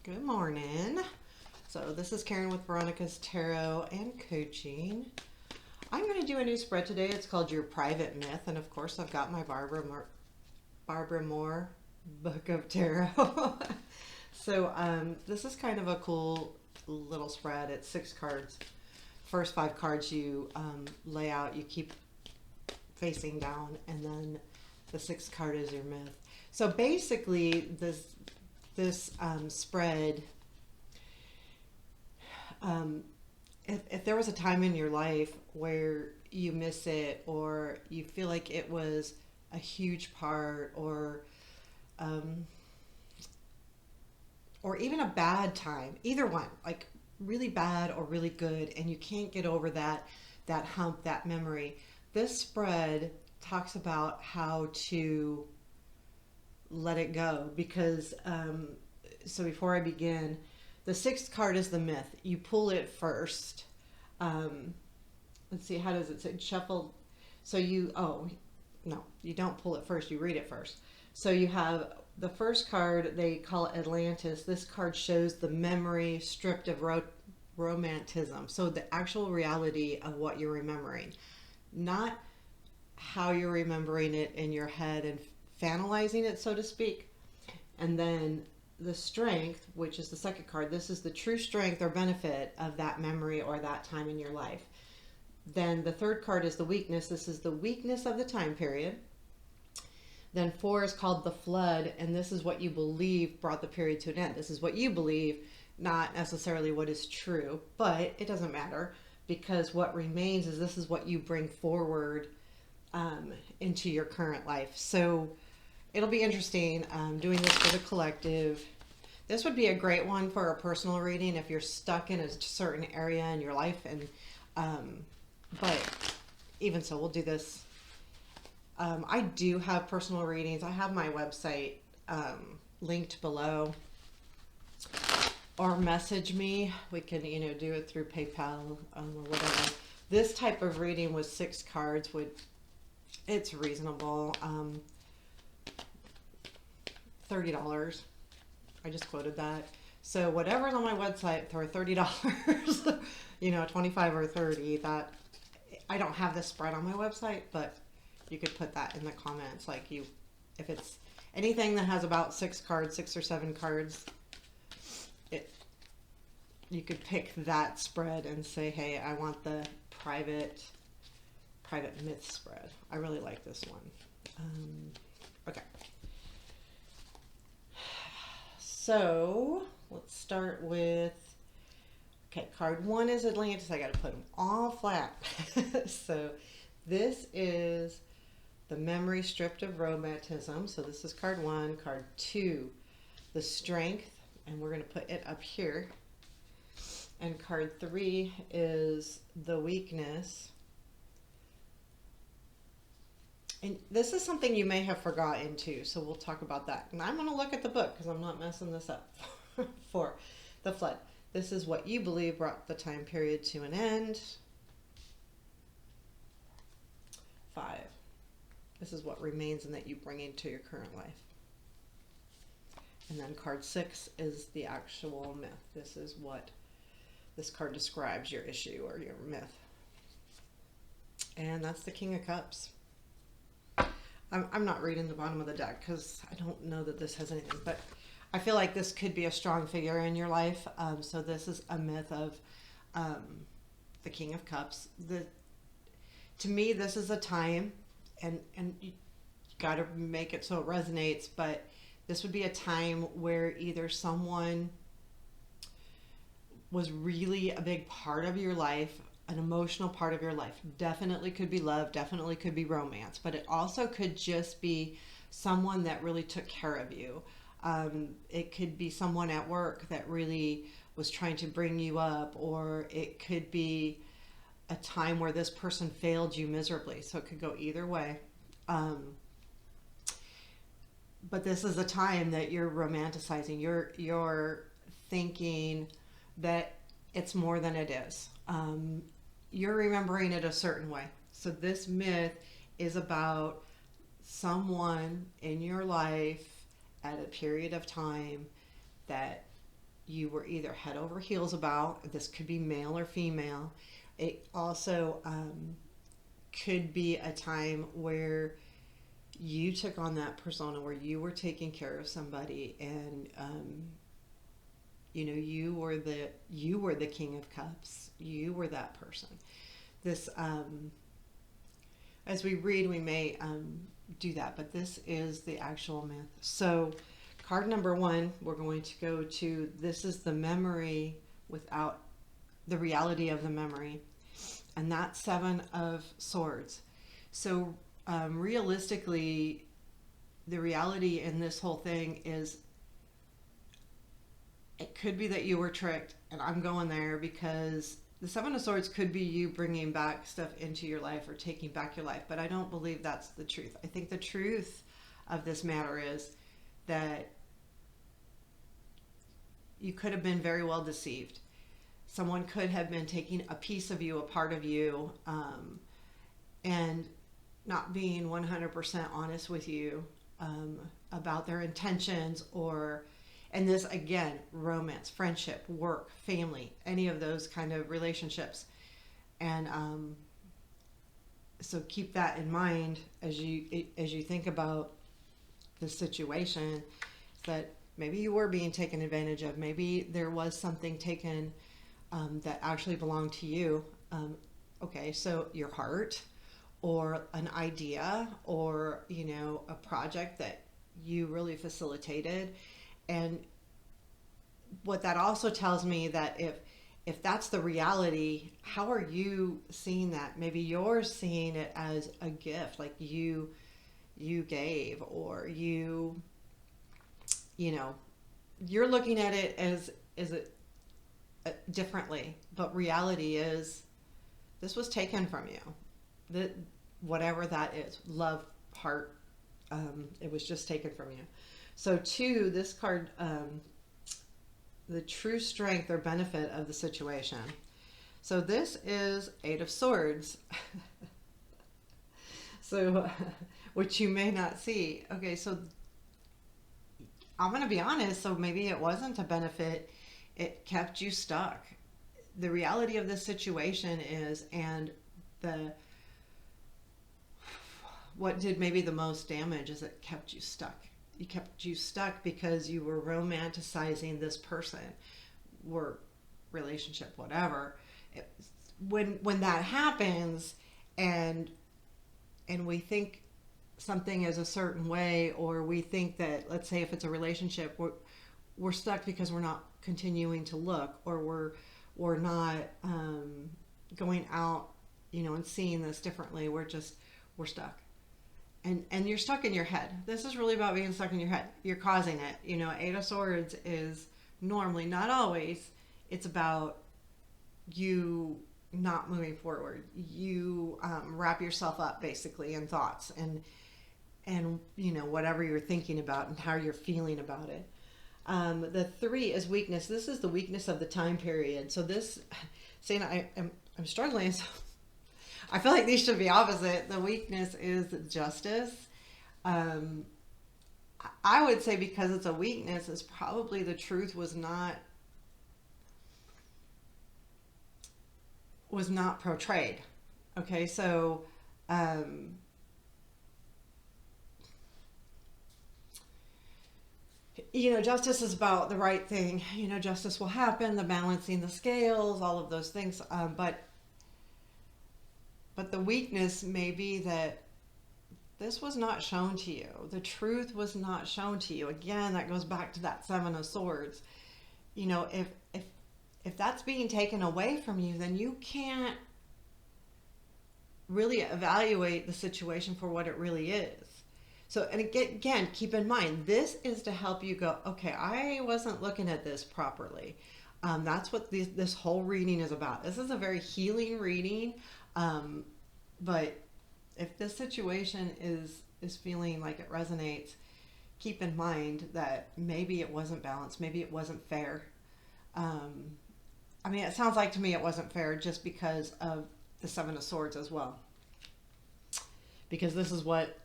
Good morning. So this is Karen with Veronica's Tarot and Coaching. I'm going to do a new spread today. It's called Your Private Myth, and of course I've got my Barbara Moore book of tarot. So this is kind of a cool little spread. It's 6 cards. First 5 cards you lay out, you keep facing down, and then the 6th card is your myth. So basically, this spread, if there was a time in your life where you miss it, or you feel like it was a huge part, um, or even a bad time, either one, like really bad or really good, and you can't get over that hump, that memory. This spread talks about how to let it go because so before I begin, the 6th card is the myth. You pull it first. um, let's see, how does it say? Shuffle. So no, you don't pull it first, you read it first. So you have the first card, they call it Atlantis. This card shows the memory stripped of romanticism, so the actual reality of what you're remembering, not how you're remembering it in your head and fanalizing it, so to speak. And then the strength, which is the 2nd card, this is the true strength or benefit of that memory or that time in your life. Then the 3rd card is the weakness. This is the weakness of the time period. Then 4 is called the flood, and this is what you believe brought the period to an end. This is what you believe, not necessarily what is true, but it doesn't matter because what remains is this is what you bring forward into your current life. So it'll be interesting doing this for the collective. This would be a great one for a personal reading if you're stuck in a certain area in your life, and but even so, we'll do this. I do have personal readings. I have my website linked below, or message me. We can do it through PayPal or whatever. This type of reading with 6 cards it's reasonable. $30. I just quoted that. So whatever's on my website for $30, 25 or 30, that I don't have this spread on my website, but you could put that in the comments. If it's anything that has about 6 cards, 6 or 7 cards, you could pick that spread and say, hey, I want the private myth spread. I really like this one. Okay. So let's start with, card 1 is Atlantis. I got to put them all flat. So this is the memory stripped of romanticism. So this is card 1. Card 2, the strength, and we're going to put it up here. And card 3 is the weakness. And this is something you may have forgotten too, so we'll talk about that. And I'm going to look at the book because I'm not messing this up for the flood. This is what you believe brought the time period to an end. 5. This is what remains and that you bring into your current life. And then card 6 is the actual myth. This is what this card describes, your issue or your myth. And that's the King of Cups. I'm not reading the bottom of the deck because I don't know that this has anything, but I feel like this could be a strong figure in your life. So this is a myth of the King of Cups. To me, this is a time, and you got to make it so it resonates, but this would be a time where either someone was really a big part of your life, an emotional part of your life. Definitely could be love, definitely could be romance, but it also could just be someone that really took care of you. It could be someone at work that really was trying to bring you up, or it could be a time where this person failed you miserably. So it could go either way. But this is a time that you're romanticizing. You're thinking that it's more than it is. You're remembering it a certain way. So this myth is about someone in your life at a period of time that you were either head over heels about. This could be male or female. It also could be a time where you took on that persona where you were taking care of somebody, and you were the king of cups. You were that person. This as we read, we may do that, but this is the actual myth. So card number one, we're going to go to, this is the memory without the reality of the memory, and that's Seven of Swords. So realistically, the reality in this whole thing is, it could be that you were tricked, and I'm going there because the Seven of Swords could be you bringing back stuff into your life or taking back your life, but I don't believe that's the truth. I think the truth of this matter is that you could have been very well deceived. Someone could have been taking a piece of you, a part of you, and not being 100% honest with you about their intentions, or, and this again, romance, friendship, work, family, any of those kind of relationships. And so keep that in mind as you think about the situation, that maybe you were being taken advantage of. Maybe there was something taken that actually belonged to you. Okay, so your heart, or an idea, or a project that you really facilitated. And what that also tells me, that if that's the reality, how are you seeing that? Maybe you're seeing it as a gift, like you gave, or you're looking at it as it differently. But reality is, this was taken from you. That whatever that is, love, heart, it was just taken from you. So two, this card, the true strength or benefit of the situation. So this is Eight of Swords. So, which you may not see. Okay, so I'm going to be honest. So maybe it wasn't a benefit. It kept you stuck. The reality of this situation is, and what did maybe the most damage is, it kept you stuck. You kept you stuck because you were romanticizing this person, work, relationship, whatever. When that happens, and we think something is a certain way, or we think that, let's say if it's a relationship, we're stuck because we're not continuing to look, or we're not going out, and seeing this differently. We're stuck. And you're stuck in your head. This is really about being stuck in your head. You're causing it. Eight of Swords is normally, not always, it's about you not moving forward. You wrap yourself up basically in thoughts and whatever you're thinking about and how you're feeling about it. The three is weakness. This is the weakness of the time period. So this, saying I'm struggling. So I feel like these should be opposite. The weakness is justice. I would say, because it's a weakness, it's probably the truth was not portrayed. Okay, so justice is about the right thing. Justice will happen, the balancing the scales, all of those things. But the weakness may be that this was not shown to you. The truth was not shown to you. Again, that goes back to that Seven of Swords. If that's being taken away from you, then you can't really evaluate the situation for what it really is. So, and again, keep in mind, this is to help you go, okay, I wasn't looking at this properly. That's what this whole reading is about. This is a very healing reading. But if this situation is feeling like it resonates, keep in mind that maybe it wasn't balanced. Maybe it wasn't fair. It sounds like to me it wasn't fair, just because of the Seven of Swords as well. Because this is what,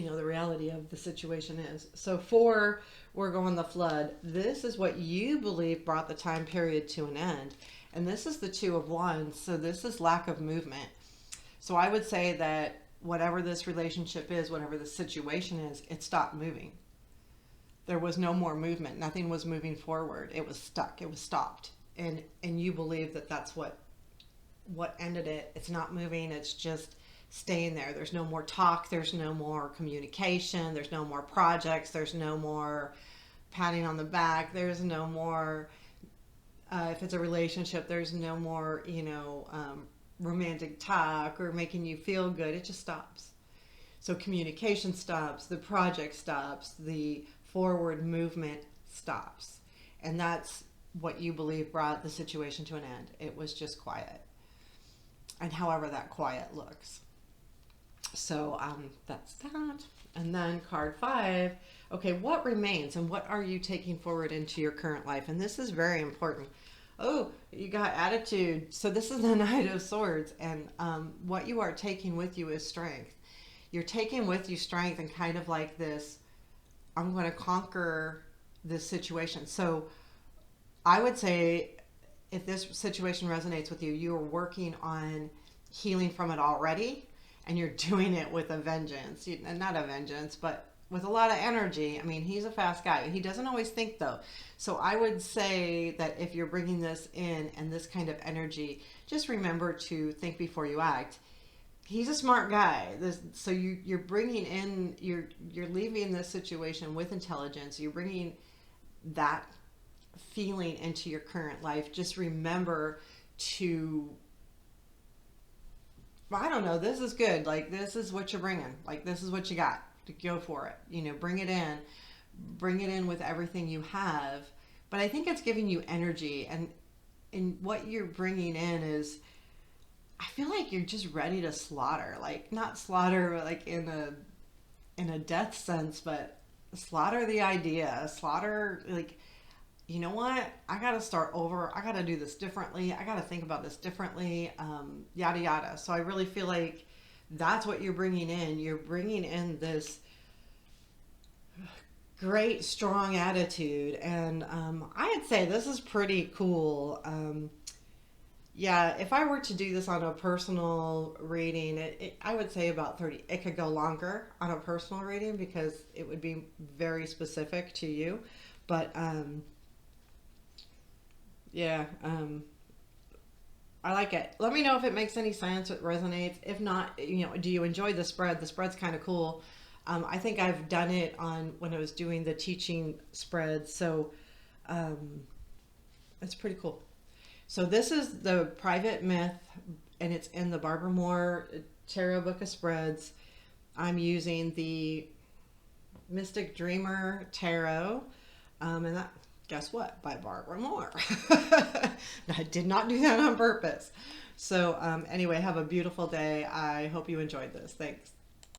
the reality of the situation is. So 4, we're going the flood. This is what you believe brought the time period to an end. And this is the 2 of Wands. So this is lack of movement. So I would say that whatever this relationship is, whatever the situation is, it stopped moving. There was no more movement. Nothing was moving forward. It was stuck. It was stopped. And you believe that that's what ended it. It's not moving. It's just staying there. There's no more talk. There's no more communication. There's no more projects. There's no more patting on the back. There's no more, if it's a relationship, there's no more, romantic talk or making you feel good. It just stops. So communication stops. The project stops. The forward movement stops. And that's what you believe brought the situation to an end. It was just quiet. And however that quiet looks. So that's that. And then card 5. Okay, what remains and what are you taking forward into your current life? And this is very important. Oh, you got attitude. So this is the Knight of Swords. And what you are taking with you is strength. You're taking with you strength and kind of like this, I'm going to conquer this situation. So I would say if this situation resonates with you, you are working on healing from it already. And you're doing it with a vengeance. Not a vengeance, but with a lot of energy. I mean, he's a fast guy. He doesn't always think, though. So I would say that if you're bringing this in and this kind of energy, just remember to think before you act. He's a smart guy. So you're bringing in, you're leaving this situation with intelligence. You're bringing that feeling into your current life. Just remember to... I don't know. This is good. Like, this is what you're bringing. Like, this is what you got. To go for it. Bring it in. Bring it in with everything you have. But I think it's giving you energy. And what you're bringing in is, I feel like you're just ready to slaughter. Like, not slaughter like in a death sense, but slaughter the idea. Slaughter, like, you know what? I got to start over. I got to do this differently. I got to think about this differently, yada, yada. So I really feel like that's what you're bringing in. You're bringing in this great, strong attitude. And I'd say this is pretty cool. Yeah, if I were to do this on a personal reading, I would say about 30. It could go longer on a personal reading because it would be very specific to you. But... yeah, I like it. Let me know if it makes any sense, it resonates. If not, do you enjoy the spread? The spread's kind of cool. I think I've done it on when I was doing the teaching spread, so it's pretty cool. So this is the Private Myth, and it's in the Barbara Moore Tarot Book of Spreads. I'm using the Mystic Dreamer Tarot, and that... Guess what? By Barbara Moore. I did not do that on purpose. So anyway, have a beautiful day. I hope you enjoyed this. Thanks.